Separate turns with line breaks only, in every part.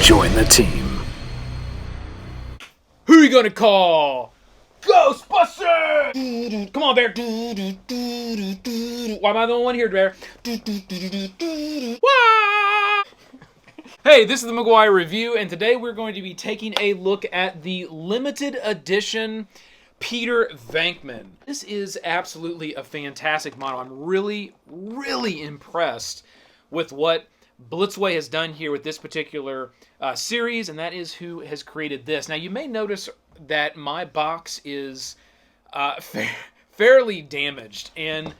Join the team.
Who are you gonna call? Ghostbusters! Come on, Bear. Why am I the only one here, Bear? Hey, this is the McGuire review, and today we're going to be taking a look at the limited edition Peter Venkman. This is absolutely a fantastic model. I'm really impressed with what Blitzway has done here with this particular series, and that is who has created this. Now, you may notice that my box is fairly damaged, and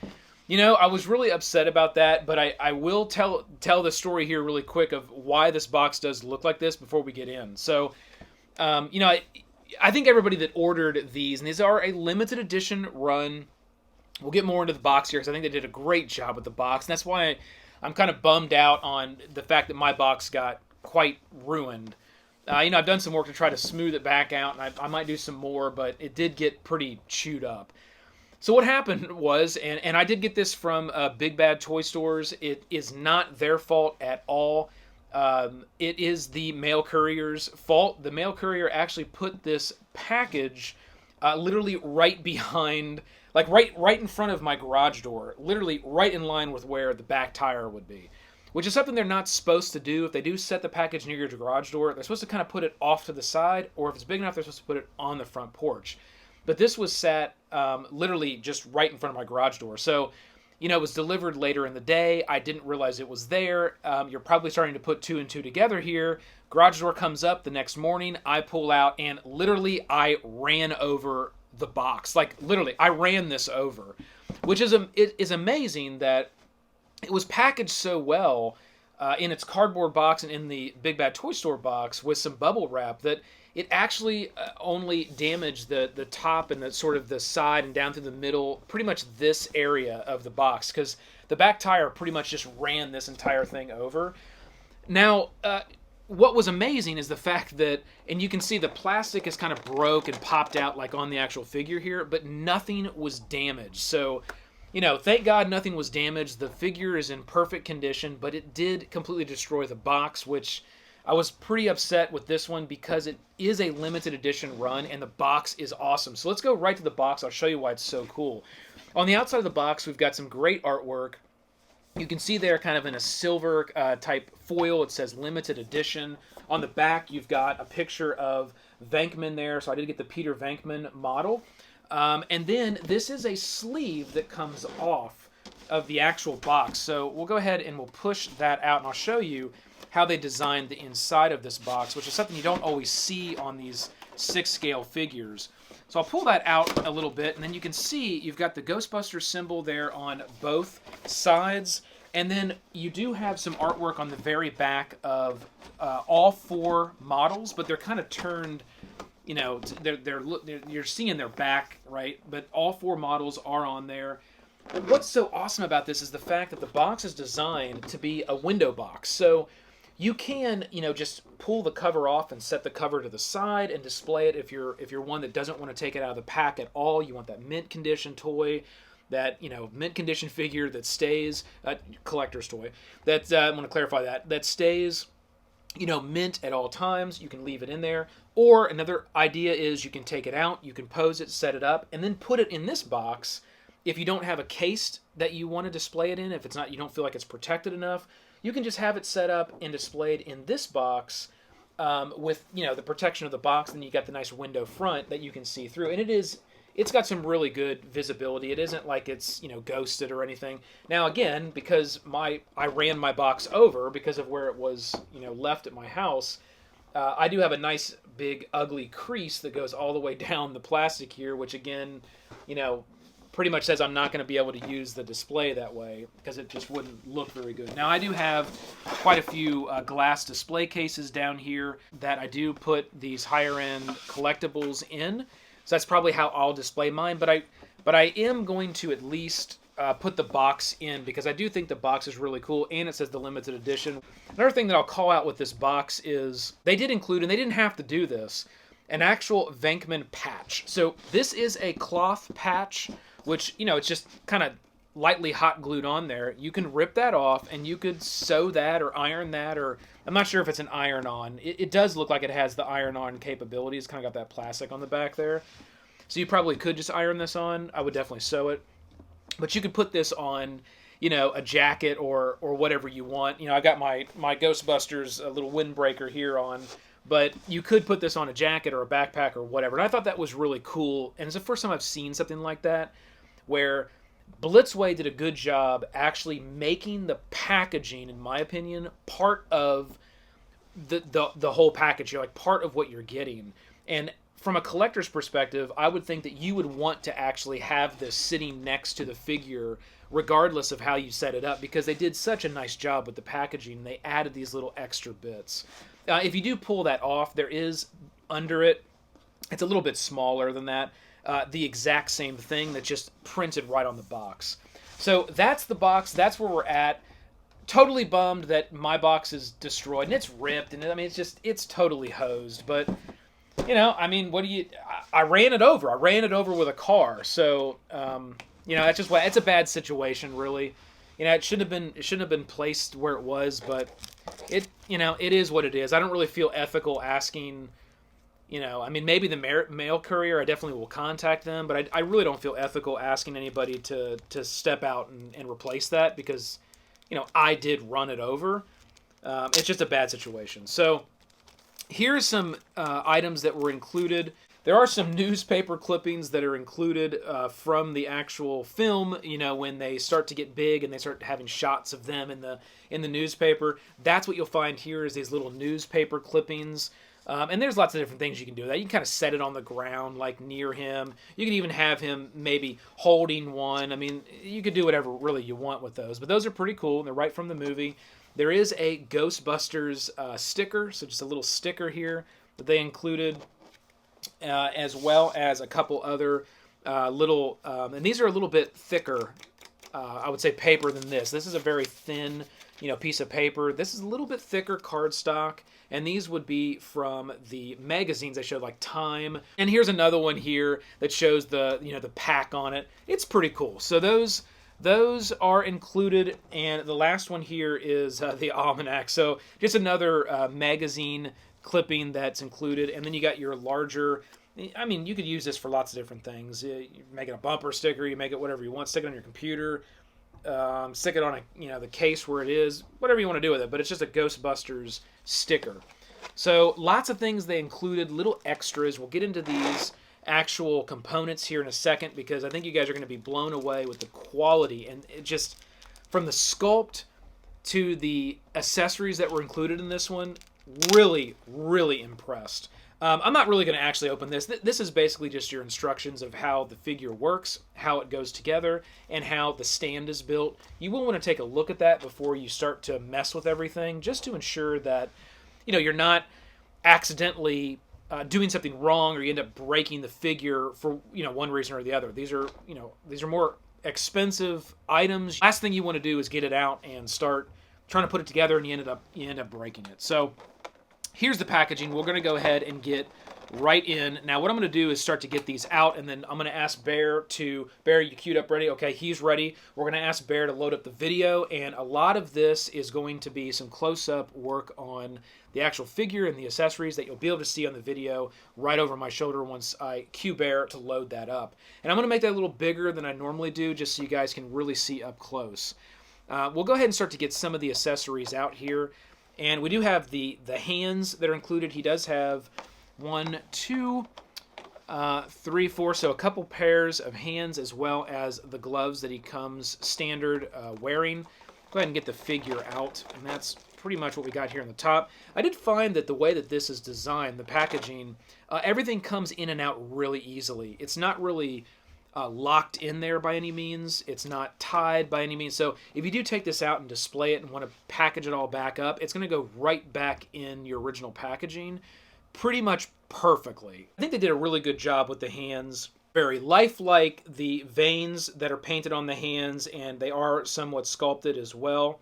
you know, I was really upset about that, but I will tell the story here really quick of why this box does look like this before we get in. So, you know, I think everybody that ordered these, and these are a limited edition run. We'll get more into the box here because I think they did a great job with the box, and that's why I'm kind of bummed out on the fact that my box got quite ruined. You know, I've done some work to try to smooth it back out, and I might do some more, but it did get pretty chewed up. So what happened was, and I did get this from Big Bad Toy Stores. It is not their fault at all. It is the mail courier's fault. The mail courier actually put this package literally right behind, like right in front of my garage door, literally right in line with where the back tire would be, which is something they're not supposed to do. If they do set the package near your garage door, they're supposed to kind of put it off to the side, or if it's big enough, they're supposed to put it on the front porch. But this was sat literally just right in front of my garage door. So, you know, it was delivered later in the day. I didn't realize it was there. You're probably starting to put two and two together here. Garage door comes up the next morning. I pull out, and literally I ran over the box. Like, literally, I ran this over. Which is it is amazing that it was packaged so well in its cardboard box and in the Big Bad Toy Store box with some bubble wrap that it actually only damaged the top and the sort of the side and down through the middle, pretty much this area of the box, because the back tire pretty much just ran this entire thing over. Now, what was amazing is the fact that, and you can see the plastic is kind of broke and popped out like on the actual figure here, but nothing was damaged. So, you know, thank God nothing was damaged. The figure is in perfect condition, but it did completely destroy the box, which I was pretty upset with this one because it is a limited edition run and the box is awesome. So let's go right to the box. I'll show you why it's so cool. On the outside of the box, we've got some great artwork. You can see there kind of in a silver type foil. It says limited edition. On the back, you've got a picture of Venkman there. So I did get the Peter Venkman model. And then this is a sleeve that comes off of the actual box. So we'll go ahead and we'll push that out and I'll show you how they designed the inside of this box, which is something you don't always see on these 6-scale figures. So I'll pull that out a little bit, and then you can see you've got the Ghostbusters symbol there on both sides, and then you do have some artwork on the very back of all 4 models, but they're kind of turned, you know, you're seeing their back, right? But all 4 models are on there. What's so awesome about this is the fact that the box is designed to be a window box. So you can, you know, just pull the cover off and set the cover to the side and display it if you're one that doesn't want to take it out of the pack at all. You want that mint condition toy, that, you know, mint condition figure that stays, collector's toy. That I want to clarify that stays, you know, mint at all times. You can leave it in there. Or another idea is you can take it out, you can pose it, set it up, and then put it in this box. If you don't have a case that you want to display it in, if it's not, you don't feel like it's protected enough, you can just have it set up and displayed in this box with, you know, the protection of the box, and you got the nice window front that you can see through. And it's got some really good visibility. It isn't like it's, you know, ghosted or anything. Now, again, because I ran my box over because of where it was, you know, left at my house, I do have a nice big ugly crease that goes all the way down the plastic here, which again, you know, pretty much says I'm not going to be able to use the display that way because it just wouldn't look very good. Now, I do have quite a few glass display cases down here that I do put these higher-end collectibles in. So that's probably how I'll display mine. But I am going to at least put the box in because I do think the box is really cool, and it says the limited edition. Another thing that I'll call out with this box is they did include, and they didn't have to do this, an actual Venkman patch. So this is a cloth patch, which, you know, it's just kind of lightly hot glued on there, you can rip that off and you could sew that or iron that, or I'm not sure if it's an iron-on. It does look like it has the iron-on capability. It's kind of got that plastic on the back there. So you probably could just iron this on. I would definitely sew it. But you could put this on, you know, a jacket or whatever you want. You know, I got my Ghostbusters little windbreaker here on, but you could put this on a jacket or a backpack or whatever. And I thought that was really cool. And it's the first time I've seen something like that, where Blitzway did a good job actually making the packaging, in my opinion, part of the whole package. You're like part of what you're getting. And from a collector's perspective, I would think that you would want to actually have this sitting next to the figure regardless of how you set it up, because they did such a nice job with the packaging. They added these little extra bits. If you do pull that off, there is under it, it's a little bit smaller than that, the exact same thing that's just printed right on the box. So that's the box. That's where we're at. Totally bummed that my box is destroyed and it's ripped, and I mean it's totally hosed. But you know, I mean, what do you? I ran it over. I ran it over with a car. So you know, that's just why it's a bad situation, really. You know, it shouldn't have been placed where it was, but it, you know, it is what it is. I don't really feel ethical asking. You know, I mean, maybe the mail courier, I definitely will contact them, but I really don't feel ethical asking anybody to step out and replace that, because, you know, I did run it over. It's just a bad situation. So here's some items that were included. There are some newspaper clippings that are included from the actual film. You know, when they start to get big and they start having shots of them in the newspaper. That's what you'll find here, is these little newspaper clippings. And there's lots of different things you can do with that. You can kind of set it on the ground, like near him. You can even have him maybe holding one. I mean, you could do whatever really you want with those. But those are pretty cool. They're right from the movie. There is a Ghostbusters sticker, so just a little sticker here that they included, as well as a couple other little, and these are a little bit thicker, I would say, paper than this. This is a very thin, you know, piece of paper. This is a little bit thicker cardstock, and these would be from the magazines I showed, like Time. And here's another one here that shows the, you know, the pack on it. It's pretty cool. So those are included, and the last one here is the Almanac. So just another magazine clipping that's included, and then you got your larger. I mean, you could use this for lots of different things. You make it a bumper sticker, you make it whatever you want. Stick it on your computer, stick it on the case where it is, whatever you want to do with it. But it's just a Ghostbusters sticker. So lots of things they included, little extras. We'll get into these actual components here in a second, because I think you guys are going to be blown away with the quality, and it just, from the sculpt to the accessories that were included in this one, really, really impressed. I'm not really going to actually open this. This is basically just your instructions of how the figure works, how it goes together, and how the stand is built. You will want to take a look at that before you start to mess with everything, just to ensure that, you know, you're not accidentally doing something wrong, or you end up breaking the figure for, you know, one reason or the other. These are more expensive items. Last thing you want to do is get it out and start trying to put it together, and you end up breaking it. So here's the packaging. We're going to go ahead and get right in. Now, what I'm going to do is start to get these out, and then I'm going to ask Bear, you queued up ready? Okay, he's ready. We're going to ask Bear to load up the video, and a lot of this is going to be some close-up work on the actual figure and the accessories that you'll be able to see on the video right over my shoulder once I cue Bear to load that up. And I'm going to make that a little bigger than I normally do, just so you guys can really see up close. We'll go ahead and start to get some of the accessories out here. And we do have the hands that are included. He does have 1, 2, 3, 4, so a couple pairs of hands, as well as the gloves that he comes standard wearing. Go ahead and get the figure out, and that's pretty much what we got here on the top. I did find that the way that this is designed, the packaging, everything comes in and out really easily. It's not really locked in there by any means. It's not tied by any means. So if you do take this out and display it and want to package it all back up, it's going to go right back in your original packaging pretty much perfectly. I think they did a really good job with the hands. Very lifelike. The veins that are painted on the hands, and they are somewhat sculpted as well,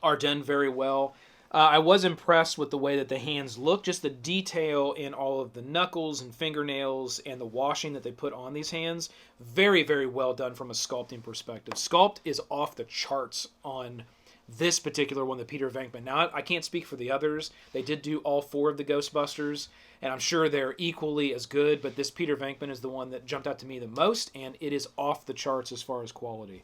are done very well. I was impressed with the way that the hands look, just the detail in all of the knuckles and fingernails and the washing that they put on these hands. Very, very well done from a sculpting perspective. Sculpt is off the charts on this particular one, the Peter Venkman. Now, I can't speak for the others. They did do all 4 of the Ghostbusters, and I'm sure they're equally as good, but this Peter Venkman is the one that jumped out to me the most, and it is off the charts as far as quality.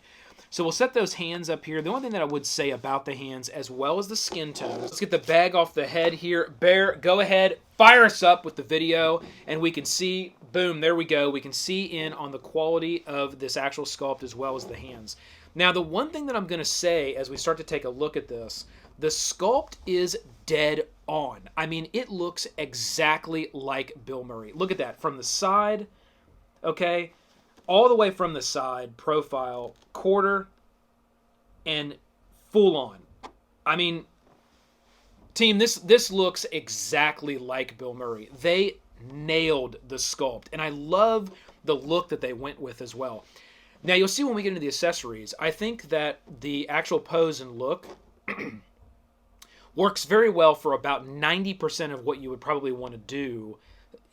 So we'll set those hands up here. The only thing that I would say about the hands, as well as the skin tones, let's get the bag off the head here. Bear, go ahead, fire us up with the video, and we can see, boom, there we go. We can see in on the quality of this actual sculpt as well as the hands. Now, the one thing that I'm going to say as we start to take a look at this, the sculpt is dead on. I mean, it looks exactly like Bill Murray. Look at that. From the side, okay, all the way from the side, profile, quarter, and full on. I mean, team, this looks exactly like Bill Murray. They nailed the sculpt, and I love the look that they went with as well. Now, you'll see when we get into the accessories, I think that the actual pose and look works very well for about 90% of what you would probably want to do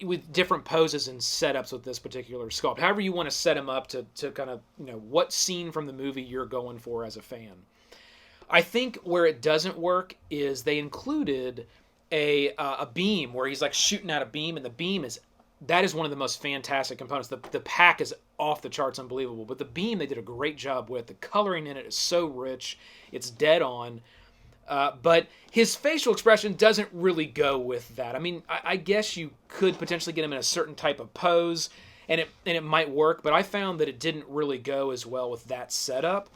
with different poses and setups with this particular sculpt. However you want to set them up to kind of, you know, what scene from the movie you're going for as a fan. I think where it doesn't work is they included a beam where he's like shooting out a beam, and the beam that is one of the most fantastic components. The pack is off the charts unbelievable, but the beam they did a great job with. The coloring in it is so rich. It's dead on. But his facial expression doesn't really go with that. I mean, I guess you could potentially get him in a certain type of pose, and it might work, but I found that it didn't really go as well with that setup.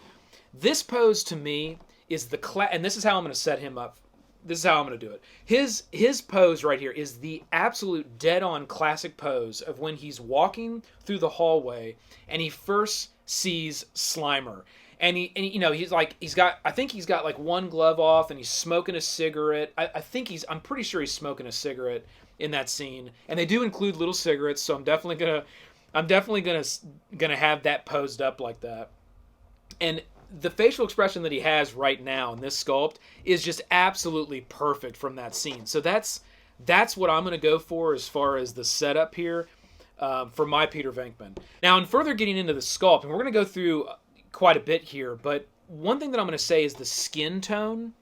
This pose, to me, is and this is how I'm going to set him up. This is how I'm going to do it. His pose right here is the absolute dead-on classic pose of when he's walking through the hallway and he first sees Slimer. And he you know, I think he's got like one glove off, and he's smoking a cigarette. I'm pretty sure he's smoking a cigarette in that scene. And they do include little cigarettes, so I'm definitely gonna have that posed up like that. And the facial expression that he has right now in this sculpt is just absolutely perfect from that scene. So that's what I'm gonna go for as far as the setup here for my Peter Venkman. Now, in further getting into the sculpt, and we're gonna go through quite a bit here, but one thing that I'm going to say is the skin tone.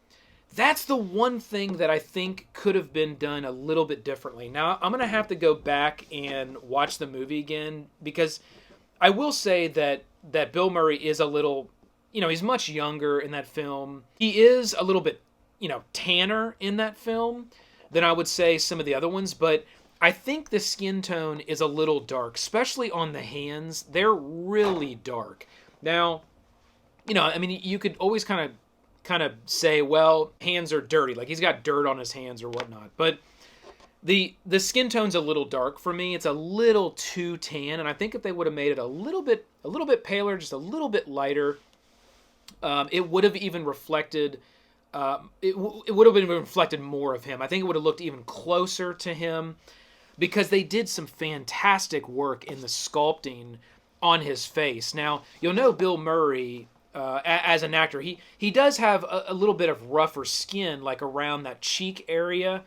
That's the one thing that I think could have been done a little bit differently. Now, I'm going to have to go back and watch the movie again, because I will say that Bill Murray is a little, you know, he's much younger in that film. He is a little bit, you know, tanner in that film than I would say some of the other ones, but I think the skin tone is a little dark, especially on the hands. They're really dark. Now, you know, I mean, you could always kind of say, well, hands are dirty, like he's got dirt on his hands or whatnot. But the skin tone's a little dark for me. It's a little too tan, and I think if they would have made it a little bit paler, just a little bit lighter, it would have even reflected. It would have been reflected more of him. I think it would have looked even closer to him, because they did some fantastic work in the sculpting on his face. Now, you'll know Bill Murray, as an actor, he does have a little bit of rougher skin, like around that cheek area.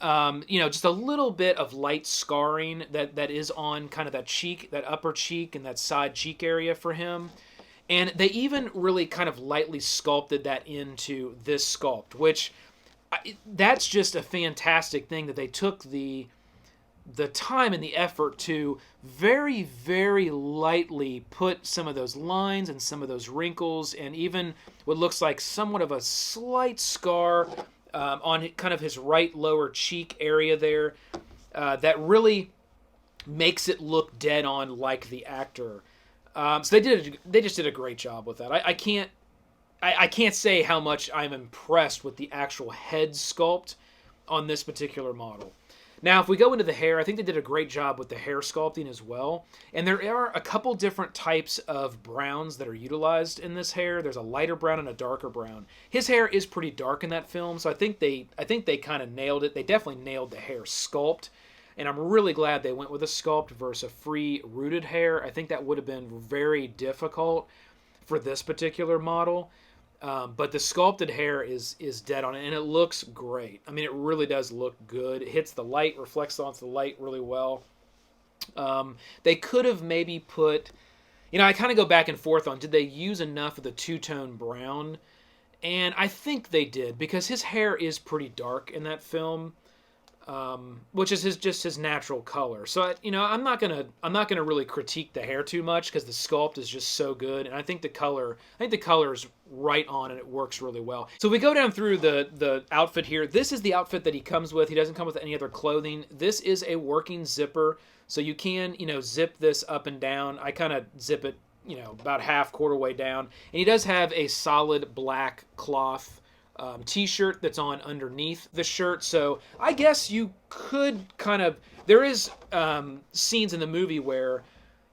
You know, just a little bit of light scarring that is on kind of that cheek, that upper cheek and that side cheek area for him. And they even really kind of lightly sculpted that into this sculpt, which that's just a fantastic thing that they took the time and the effort to very, very lightly put some of those lines and some of those wrinkles and even what looks like somewhat of a slight scar on kind of his right lower cheek area there, that really makes it look dead on like the actor. So they just did a great job with that. I can't say how much I'm impressed with the actual head sculpt on this particular model. Now, if we go into the hair, I think they did a great job with the hair sculpting as well. And there are a couple different types of browns that are utilized in this hair. There's a lighter brown and a darker brown. His hair is pretty dark in that film, so I think they kind of nailed it. They definitely nailed the hair sculpt. And I'm really glad they went with a sculpt versus a free rooted hair. I think that would have been very difficult for this particular model. But the sculpted hair is dead on it, and it looks great. I mean, it really does look good. It hits the light, reflects onto the light really well. They could have maybe put, I kind of go back and forth on, did they use enough of the two-tone brown? And I think they did, because his hair is pretty dark in that film, which is just his natural color. So I'm not gonna really critique the hair too much, because the sculpt is just so good, and I think the color is right on, and it works really well. So we go down through the outfit here. This is the outfit that he comes with. He doesn't come with any other clothing. This is a working zipper, so you can zip this up and down. I kind of zip it about half, quarter way down. And he does have a solid black cloth t-shirt that's on underneath the shirt. So I guess you could there is scenes in the movie where,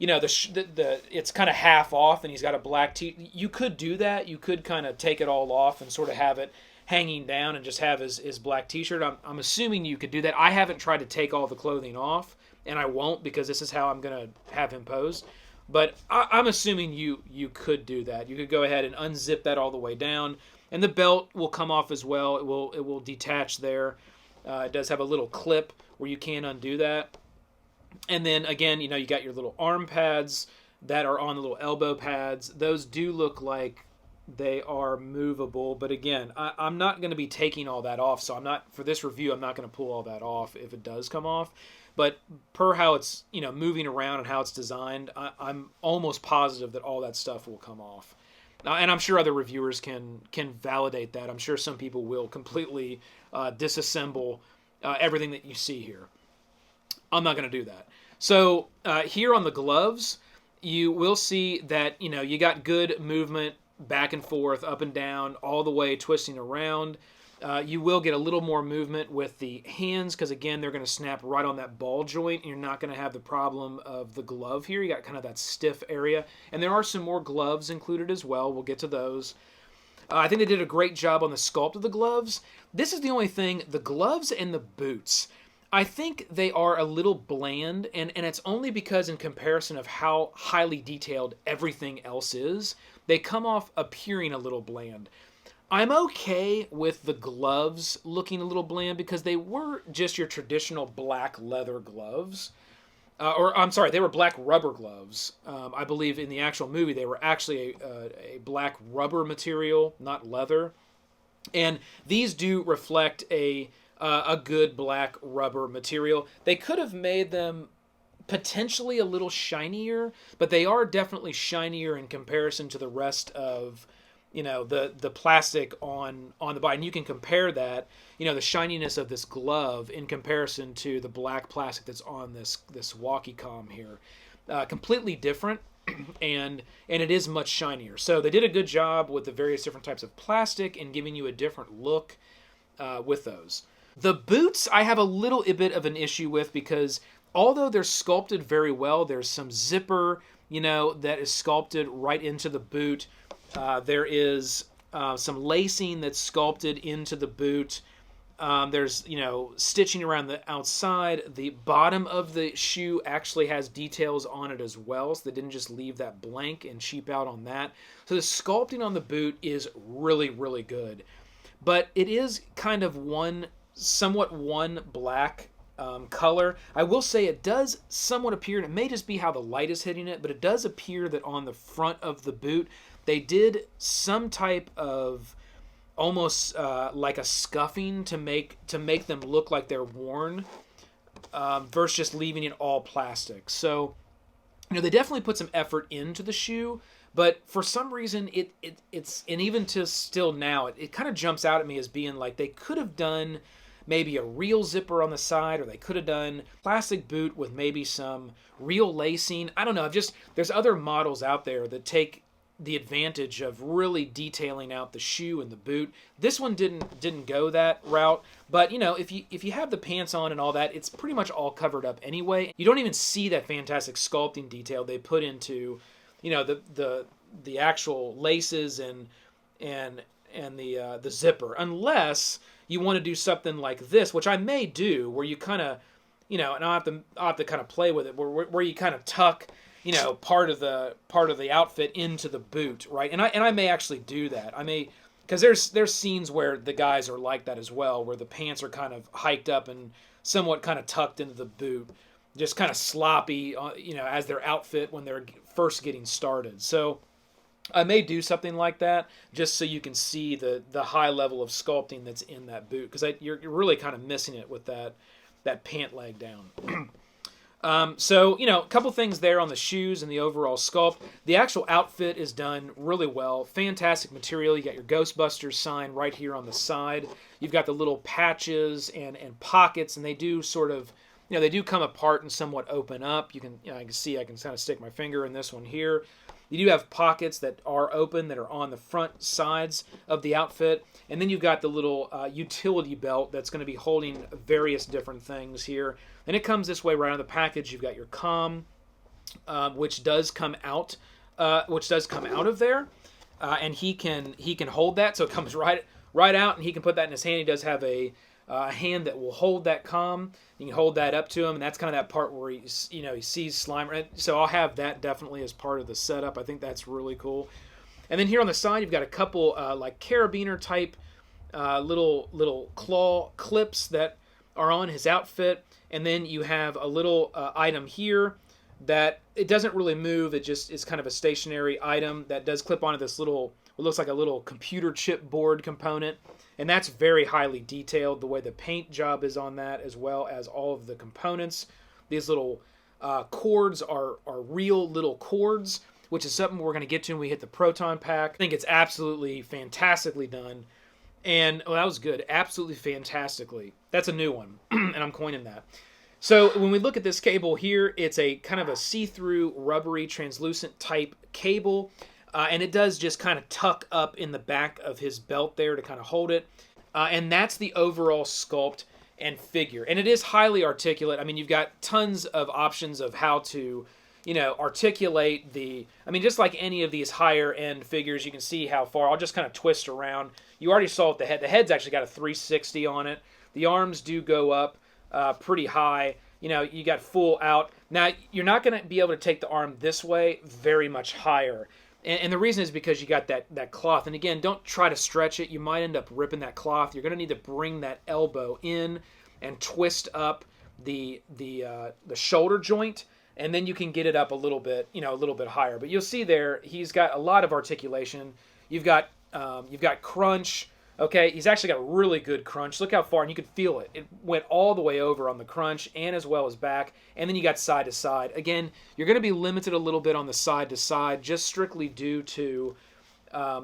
it's kind of half off and he's got a black you could do that. You could kind of take it all off and sort of have it hanging down and just have his black t-shirt. I'm assuming you could do that. I haven't tried to take all the clothing off, and I won't, because this is how I'm going to have him pose. But I'm assuming you could do that. You could go ahead and unzip that all the way down, and the belt will come off as well. It will detach there. It does have a little clip where you can undo that. And then again, you got your little arm pads that are on the little elbow pads. Those do look like they are movable, but again, I'm not going to be taking all that off. So for this review, I'm not going to pull all that off if it does come off. But per how it's moving around and how it's designed, I'm almost positive that all that stuff will come off. And I'm sure other reviewers can validate that. I'm sure some people will completely disassemble everything that you see here. I'm not going to do that. So here on the gloves, you will see that you got good movement back and forth, up and down, all the way twisting around. You will get a little more movement with the hands, because again, they're going to snap right on that ball joint, and you're not going to have the problem of the glove here. You got kind of that stiff area, and there are some more gloves included as well. We'll get to those. I think they did a great job on the sculpt of the gloves. This is the only thing, the gloves and the boots, I think they are a little bland, and it's only because in comparison of how highly detailed everything else is, they come off appearing a little bland. I'm okay with the gloves looking a little bland, because they were just your traditional black leather gloves. They were black rubber gloves. I believe in the actual movie they were actually a black rubber material, not leather. And these do reflect a good black rubber material. They could have made them potentially a little shinier, but they are definitely shinier in comparison to the rest of the plastic on the body. And you can compare that, the shininess of this glove in comparison to the black plastic that's on this walkie-com here. Completely different, and it is much shinier. So they did a good job with the various different types of plastic and giving you a different look with those. The boots I have a little bit of an issue with, because although they're sculpted very well, there's some zipper, that is sculpted right into the boot. There is some lacing that's sculpted into the boot. There's, stitching around the outside. The bottom of the shoe actually has details on it as well, so they didn't just leave that blank and cheap out on that. So the sculpting on the boot is really, really good. But it is kind of somewhat one black color. I will say it does somewhat appear, and it may just be how the light is hitting it, but it does appear that on the front of the boot, they did some type of almost like a scuffing to make them look like they're worn, versus just leaving it all plastic. So, they definitely put some effort into the shoe, but for some reason it's and even to still now, it kind of jumps out at me as being like they could have done maybe a real zipper on the side, or they could have done plastic boot with maybe some real lacing. I don't know. There's other models out there that take the advantage of really detailing out the shoe and the boot. This one didn't go that route, but if you have the pants on and all that, it's pretty much all covered up anyway. You don't even see that fantastic sculpting detail they put into the actual laces and the zipper, unless you want to do something like this, which I may do, where you kind of, and I'll have to kind of play with it, where you kind of tuck you know, part of the outfit into the boot, right? And I may actually do that. I may, because there's scenes where the guys are like that as well, where the pants are kind of hiked up and somewhat kind of tucked into the boot, just kind of sloppy, you know, as their outfit when they're first getting started. So I may do something like that just so you can see the high level of sculpting that's in that boot, because you're really kind of missing it with that pant leg down. So, you know, a couple things there on the shoes and the overall sculpt. The actual outfit is done really well. Fantastic material. You got your Ghostbusters sign right here on the side. You've got the little patches and pockets, and they do sort of, you know, they do come apart and somewhat open up. You can, you know, I can see I can kind of stick my finger in this one here. You do have pockets that are open, that are on the front sides of the outfit. And then you've got the little utility belt that's going to be holding various different things here. And it comes this way right on the package. You've got your comm, which does come out of there. And he can hold that, so it comes right out, and he can put that in his hand. He does have a hand that will hold that comm. You can hold that up to him, and that's kind of that part where he sees Slimer. So I'll have that definitely as part of the setup. I think that's really cool. And then here on the side, you've got a couple like carabiner type little claw clips that are on his outfit, and then you have a little item here that it doesn't really move. It just is kind of a stationary item that does clip onto this little, what looks like a little computer chip board component. And that's very highly detailed, the way the paint job is on that, as well as all of the components. These little cords are real little cords, which is something we're going to get to when we hit the Proton Pack. I think it's absolutely fantastically done. And, oh, that was good. Absolutely fantastically. That's a new one, and I'm coining that. So when we look at this cable here, it's a kind of a see-through, rubbery, translucent type cable. And it does just kind of tuck up in the back of his belt there to kind of hold it. And that's the overall sculpt and figure. And it is highly articulate. I mean, you've got tons of options of how to, you know, articulate the... I mean, just like any of these higher-end figures, you can see how far. I'll just kind of twist around. You already saw it, the head. The head's actually got a 360 on it. The arms do go up pretty high. You know, you got full out. Now, you're not going to be able to take the arm this way very much higher. And the reason is because you got that cloth. And again, don't try to stretch it. You might end up ripping that cloth. You're going to need to bring that elbow in and twist up the shoulder joint, and then you can get it up a little bit, you know, a little bit higher. But you'll see there, he's got a lot of articulation. You've got crunch. Okay, he's actually got a really good crunch. Look how far, and you could feel it. It went all the way over on the crunch and as well as back. And then you got side to side. Again, you're going to be limited a little bit on the side to side, just strictly due to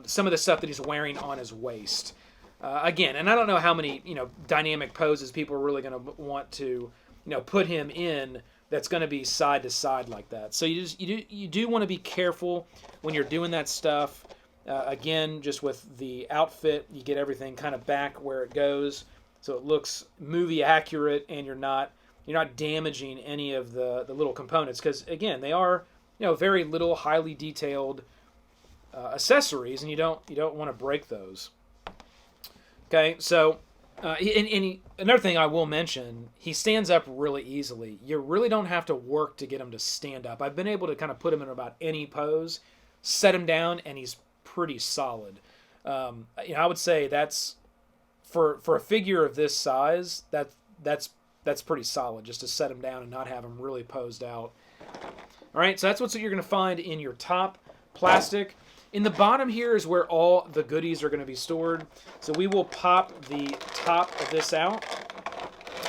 some of the stuff that he's wearing on his waist. Again, and I don't know how many, you know, dynamic poses people are really going to want to, you know, put him in that's going to be side to side like that. So you do want to be careful when you're doing that stuff. Again, just with the outfit, you get everything kind of back where it goes, so it looks movie accurate, and you're not damaging any of the little components, because again, they are, you know, very little, highly detailed accessories, and you don't want to break those. Okay, so another thing I will mention, he stands up really easily. You really don't have to work to get him to stand up. I've been able to kind of put him in about any pose, set him down, and he's pretty solid. You know, I would say that's for a figure of this size, that's pretty solid, just to set him down and not have him really posed out. All right, so that's what you're going to find in your top plastic. In the bottom here is where all the goodies are going to be stored. So we will pop the top of this out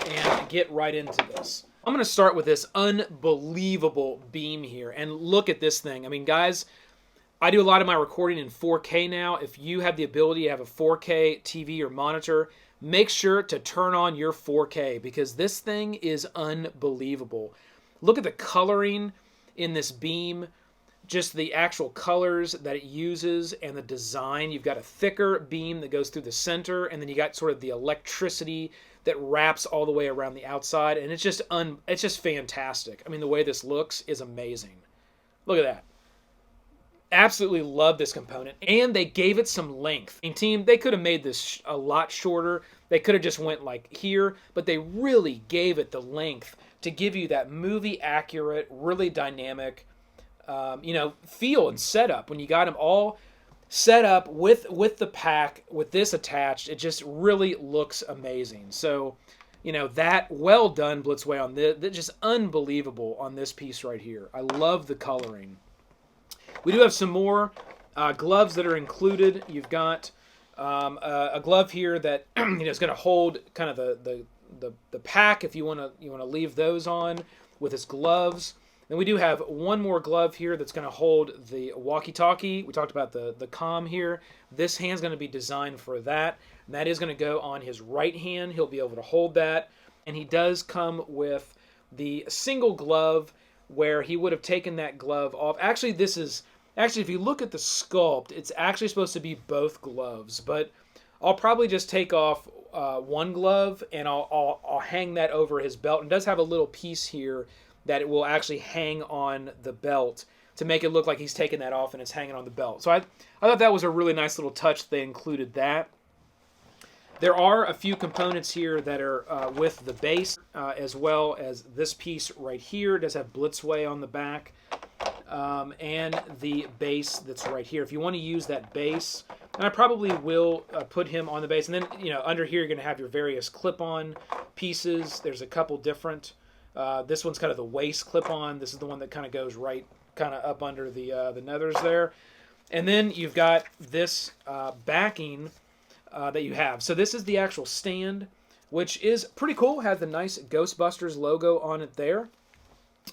and get right into this. I'm going to start with this unbelievable beam here, and look at this thing. I mean, guys, I do a lot of my recording in 4K now. If you have the ability to have a 4K TV or monitor, make sure to turn on your 4K, because this thing is unbelievable. Look at the coloring in this beam, just the actual colors that it uses and the design. You've got a thicker beam that goes through the center, and then you got sort of the electricity that wraps all the way around the outside, and it's just fantastic. I mean, the way this looks is amazing. Look at that. Absolutely love this component, and they gave it some length. I mean, team, they could have made this a lot shorter. They could have just went like here, but they really gave it the length to give you that movie accurate, really dynamic you know, feel and setup. When you got them all set up with the pack, with this attached, it just really looks amazing. So, you know, that well done, Blitzway, on this. That's just unbelievable on this piece right here. I love the coloring. We do have some more gloves that are included. You've got a glove here that you know is going to hold kind of the pack if you want to leave those on with its gloves. Then we do have one more glove here that's going to hold the walkie-talkie. We talked about the comm here. This hand's going to be designed for that. And that is going to go on his right hand. He'll be able to hold that. And he does come with the single glove where he would have taken that glove off. Actually, if you look at the sculpt, it's actually supposed to be both gloves. But I'll probably just take off one glove and I'll hang that over his belt. And it does have a little piece here that it will actually hang on the belt to make it look like he's taking that off and it's hanging on the belt. So I thought that was a really nice little touch. They included that. There are a few components here that are with the base, as well as this piece right here. It does have Blitzway on the back, and the base that's right here. If you want to use that base, and I probably will put him on the base. And then, you know, under here you're going to have your various clip-on pieces. There's a couple different. This one's kind of the waist clip-on. This is the one that kind of goes right kind of up under the nethers there. And then you've got this backing that you have. So this is the actual stand, which is pretty cool. It has the nice Ghostbusters logo on it there.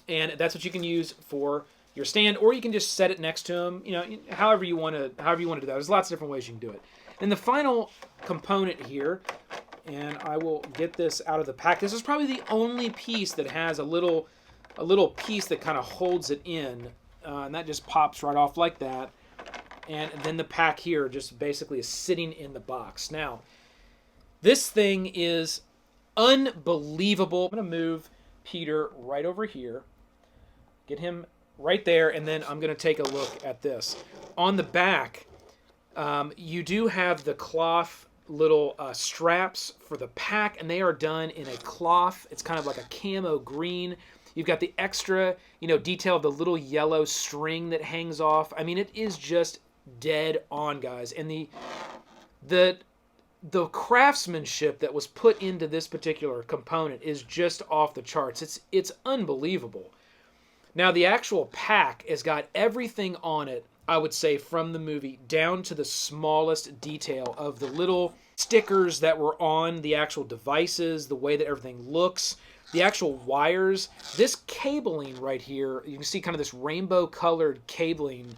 And that's what you can use for your stand, or you can just set it next to them, you know, however you want to do that. There's lots of different ways you can do it. And the final component here, and I will get this out of the pack. This is probably the only piece that has a little piece that kind of holds it in, and that just pops right off like that. And then the pack here just basically is sitting in the box. Now, this thing is unbelievable. I'm going to move Peter right over here, get him right there, and then I'm going to take a look at this. On the back, you do have the cloth little straps for the pack, and they are done in a cloth. It's kind of like a camo green. You've got the extra, you know, detail of the little yellow string that hangs off. I mean, it is just dead on, guys. And the craftsmanship that was put into this particular component is just off the charts. It's unbelievable. Now, the actual pack has got everything on it, I would say, from the movie down to the smallest detail of the little stickers that were on the actual devices, the way that everything looks, the actual wires. This cabling right here, you can see kind of this rainbow colored cabling,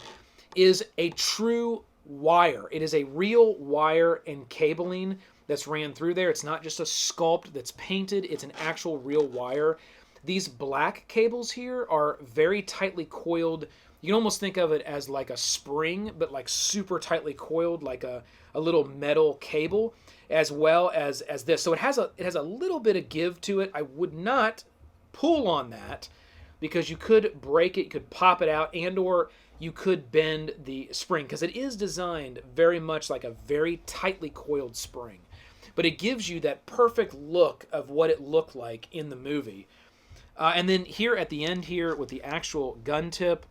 is a true wire. It is a real wire and cabling that's ran through there. It's not just a sculpt that's painted. It's an actual real wire. These black cables here are very tightly coiled. You can almost think of it as like a spring, but like super tightly coiled, like a little metal cable, as well as this. So it has a little bit of give to it. I would not pull on that because you could break it, you could pop it out, and or you could bend the spring, because it is designed very much like a very tightly coiled spring. But it gives you that perfect look of what it looked like in the movie. And then here at the end here with the actual gun tip,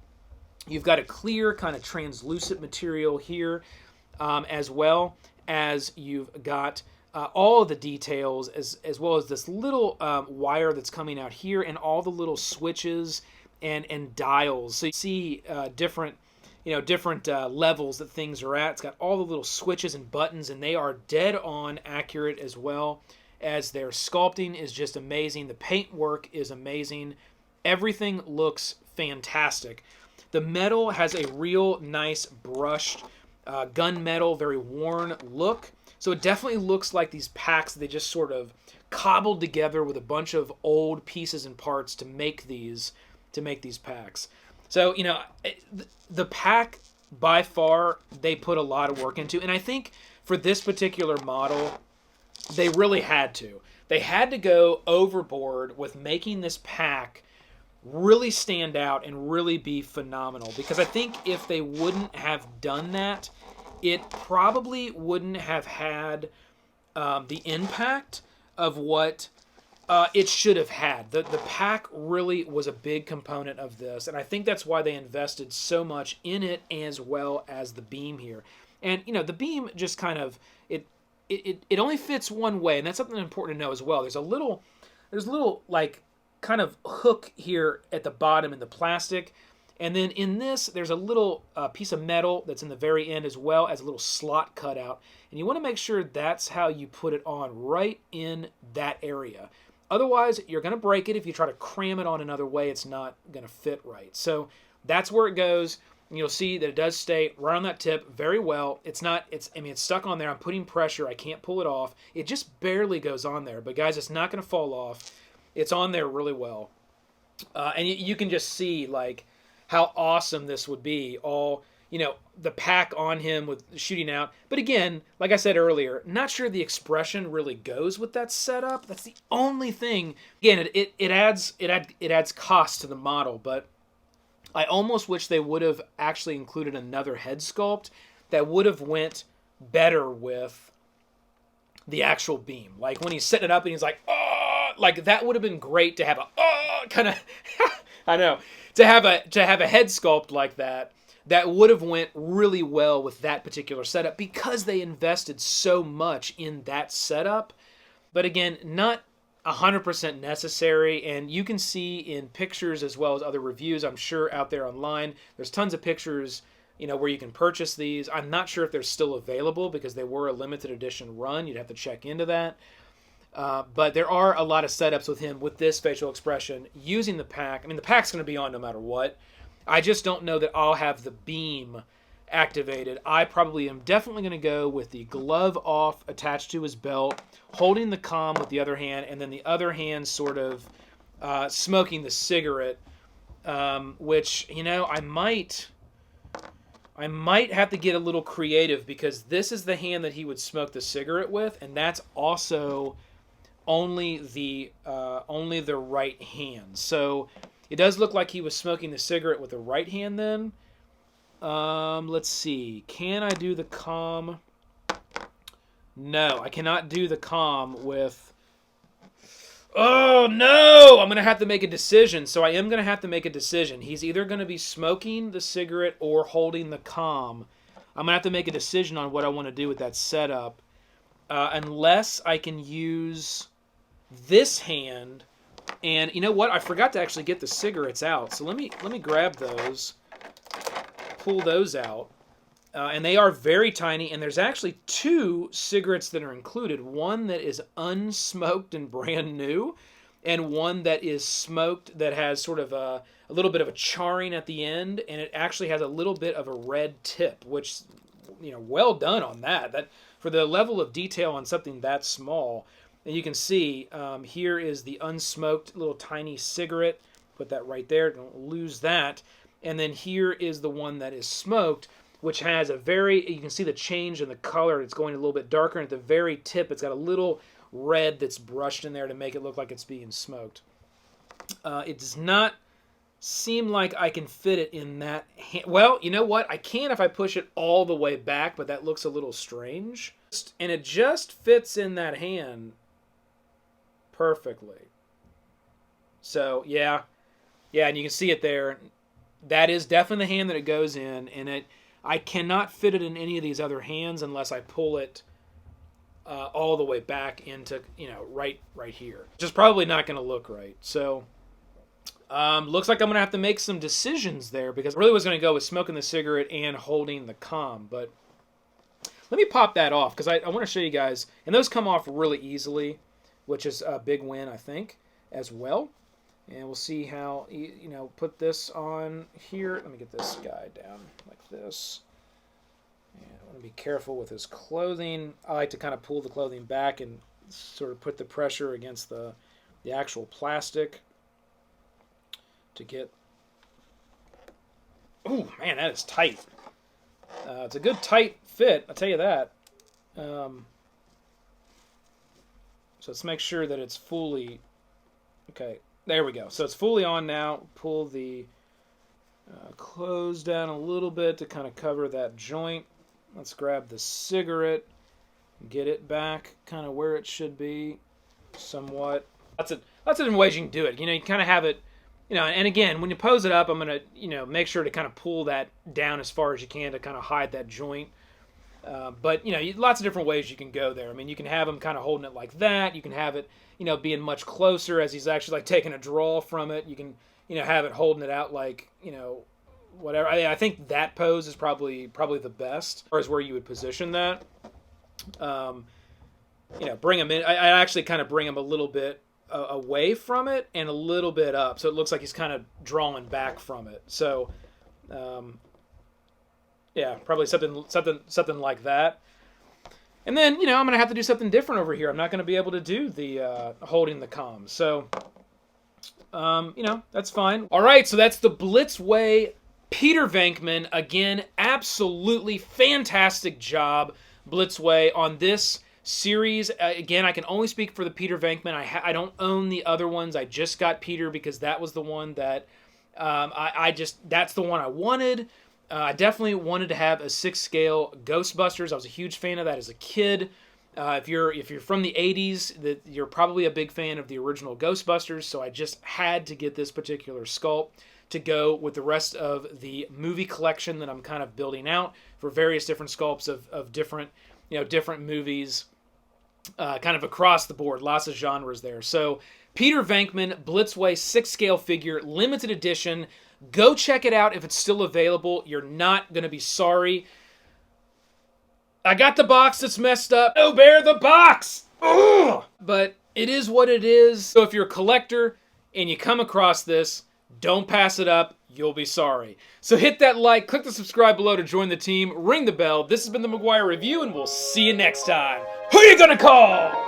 you've got a clear kind of translucent material here, as well as you've got all of the details, as well as this little wire that's coming out here, and all the little switches and dials. So you see different levels that things are at. It's got all the little switches and buttons, and they are dead on accurate, as well as their sculpting is just amazing. The paint work is amazing. Everything looks fantastic. The metal has a real nice brushed gunmetal, very worn look. So it definitely looks like these packs, they just sort of cobbled together with a bunch of old pieces and parts to make these packs. So, you know, the pack, by far, they put a lot of work into. And I think for this particular model, they really had to. They had to go overboard with making this pack really stand out and really be phenomenal. Because I think if they wouldn't have done that, it probably wouldn't have had the impact of what It should have had. The pack really was a big component of this, and I think that's why they invested so much in it as well as the beam here. And, you know, the beam just kind of, it only fits one way, and that's something important to know as well. There's a little, like, kind of hook here at the bottom in the plastic, and then in this, there's a little piece of metal that's in the very end, as well as a little slot cut out. And you want to make sure that's how you put it on, right in that area. Otherwise, you're going to break it. If you try to cram it on another way, it's not going to fit right. So that's where it goes. And you'll see that it does stay right on that tip very well. It's stuck on there. I'm putting pressure. I can't pull it off. It just barely goes on there. But guys, it's not going to fall off. It's on there really well. And you can just see, like, how awesome this would be. All, you know, the pack on him with shooting out. But again, like I said earlier, not sure the expression really goes with that setup. That's the only thing. Again, it adds cost to the model, but I almost wish they would have actually included another head sculpt that would have went better with the actual beam. Like when he's setting it up and he's like, oh, like that would have been great to have a kind of I know, to have a head sculpt like that. That would have went really well with that particular setup because they invested so much in that setup. But again, not 100% necessary, and you can see in pictures as well as other reviews, I'm sure, out there online. There's tons of pictures, you know, where you can purchase these. I'm not sure if they're still available because they were a limited edition run. You'd have to check into that. But there are a lot of setups with him with this facial expression using the pack. I mean, the pack's going to be on no matter what. I just don't know that I'll have the beam activated. I probably am definitely going to go with the glove off attached to his belt, holding the comm with the other hand, and then the other hand sort of smoking the cigarette, which, you know, I might have to get a little creative because this is the hand that he would smoke the cigarette with, and that's also only the right hand. So it does look like he was smoking the cigarette with the right hand then. Let's see. Can I do the comm? No, I cannot do the comm with... Oh, no! I'm going to have to make a decision. So I am going to have to make a decision. He's either going to be smoking the cigarette or holding the comm. I'm going to have to make a decision on what I want to do with that setup. Unless I can use this hand... And you know what? I forgot to actually get the cigarettes out. So let me grab those, pull those out. And they are very tiny. And there's actually 2 cigarettes that are included. One that is unsmoked and brand new. And one that is smoked that has sort of a little bit of a charring at the end. And it actually has a little bit of a red tip. Which, you know, well done on that. That for the level of detail on something that small... And you can see here is the unsmoked little tiny cigarette. Put that right there. Don't lose that. And then here is the one that is smoked, which has a very... You can see the change in the color. It's going a little bit darker. And at the very tip, it's got a little red that's brushed in there to make it look like it's being smoked. It does not seem like I can fit it in that hand. Well, you know what? I can if I push it all the way back, but that looks a little strange. And it just fits in that hand perfectly. So yeah, and you can see it there. That is definitely the hand that it goes in, and I cannot fit it in any of these other hands unless I pull it all the way back into, you know, right here. Just probably not going to look right. So looks like I'm going to have to make some decisions there because I really was going to go with smoking the cigarette and holding the comm, but let me pop that off because I want to show you guys, and those come off really easily, which is a big win, I think, as well. And we'll see how, you know, put this on here. Let me get this guy down like this. And I want to be careful with his clothing. I like to kind of pull the clothing back and sort of put the pressure against the actual plastic to get... Oh, man, that is tight. It's a good tight fit, I'll tell you that. So let's make sure that it's fully... Okay, there we go. So it's fully on now. Pull the clothes down a little bit to kind of cover that joint. Let's grab the cigarette, get it back kind of where it should be somewhat. Lots of different ways you can do it. You know, you kind of have it, you know, and again, when you pose it up, I'm going to, you know, make sure to kind of pull that down as far as you can to kind of hide that joint. But, you know, lots of different ways you can go there. I mean, you can have him kind of holding it like that. You can have it, you know, being much closer as he's actually like taking a draw from it. You can, you know, have it holding it out like, you know, whatever. I think that pose is probably the best, or is where you would position that. You know, bring him in. I actually kind of bring him a little bit away from it and a little bit up, so it looks like he's kind of drawing back from it. So, yeah, probably something like that. And then, you know, I'm gonna have to do something different over here. I'm not gonna be able to do the holding the comms. So, you know, that's fine. All right, so that's the Blitzway Peter Venkman. Again, absolutely fantastic job, Blitzway, on this series. Again, I can only speak for the Peter Venkman. I don't own the other ones. I just got Peter because that was the one that that's the one I wanted. I definitely wanted to have a 6-scale Ghostbusters. I was a huge fan of that as a kid. If you're from the 80s, you're probably a big fan of the original Ghostbusters, so I just had to get this particular sculpt to go with the rest of the movie collection that I'm kind of building out for various different sculpts of different, you know, different movies, kind of across the board, lots of genres there. So Peter Venkman, Blitzway 6-scale figure, limited edition. Go check it out if it's still available. You're not going to be sorry. I got the box that's messed up. No, bear the box! Ugh! But it is what it is. So if you're a collector and you come across this, don't pass it up. You'll be sorry. So hit that like, click the subscribe below to join the team, ring the bell. This has been the McGuire Review, and we'll see you next time. Who you gonna call?